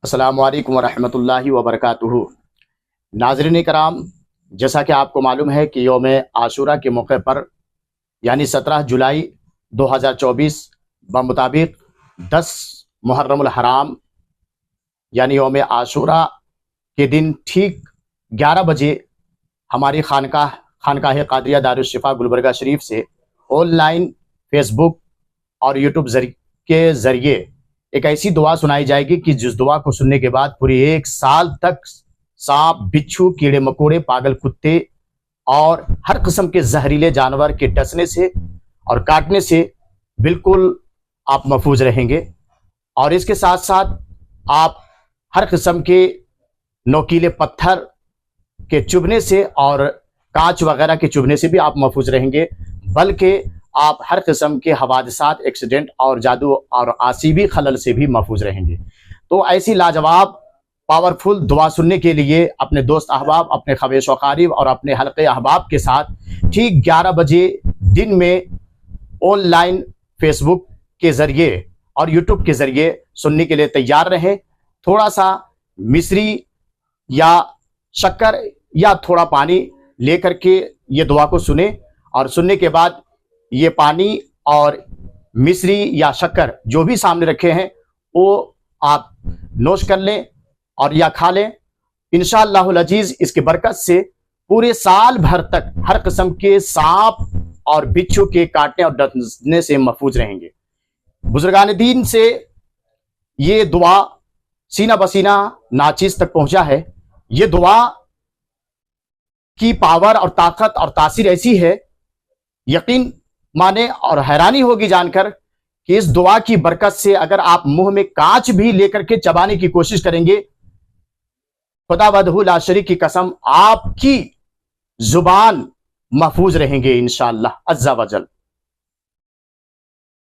अस्सलामु अलैकुम वरहमतुल्लाहि वबरकातुहू। नाज़रीन कराम, जैसा कि आपको मालूम है कि यौम आशूरा के मौके पर यानी 17 जुलाई 2024 बमुताबिक 10 मुहर्रमुल हराम यानी यौम आशूरा के दिन ठीक 11 बजे हमारी खानकाह कादरिया दारुश्शिफा गुलबर्गा शरीफ से ऑनलाइन फेसबुक और यूट्यूब के ज़रिए एक ऐसी दुआ सुनाई जाएगी कि जिस दुआ को सुनने के बाद पूरी 1 साल तक सांप, बिच्छू, कीड़े मकोड़े, पागल कुत्ते और हर किस्म के जहरीले जानवर के डसने से और काटने से बिल्कुल आप महफूज रहेंगे। और इसके साथ साथ आप हर किस्म के नोकीले पत्थर के चुभने से और कांच वगैरह के चुभने से भी आप महफूज रहेंगे, बल्कि आप हर किस्म के हवादसात, एक्सीडेंट और जादू और आसीबी खलल से भी महफूज रहेंगे। तो ऐसी लाजवाब पावरफुल दुआ सुनने के लिए अपने दोस्त अहबाब, अपने ख़वेश व क़ारिब और अपने हल्के अहबाब के साथ ठीक 11 बजे दिन में ऑनलाइन फेसबुक के ज़रिए और यूट्यूब के ज़रिए सुनने के लिए तैयार रहें। थोड़ा सा मिश्री या शक्कर या थोड़ा पानी लेकर के ये दुआ को सुने और सुनने के बाद ये पानी और मिश्री या शक्कर जो भी सामने रखे हैं वो आप नोश कर लें और या खा लें। इंशाअल्लाहुल अजीज इसकी बरकत से पूरे साल भर तक हर किस्म के सांप और बिच्छू के काटने और डसने से महफूज रहेंगे। बुजुर्गान दीन से ये दुआ सीना बसीना नाचीज तक पहुंचा है। ये दुआ की पावर और ताकत और तासीर ऐसी है, यकीन माने और हैरानी होगी जानकर कि इस दुआ की बरकत से अगर आप मुंह में कांच भी लेकर के चबाने की कोशिश करेंगे, खुदा वदहू ला शरीक की कसम, आपकी जुबान महफूज रहेंगे इंशाअल्लाह अज़्ज़ा वजल।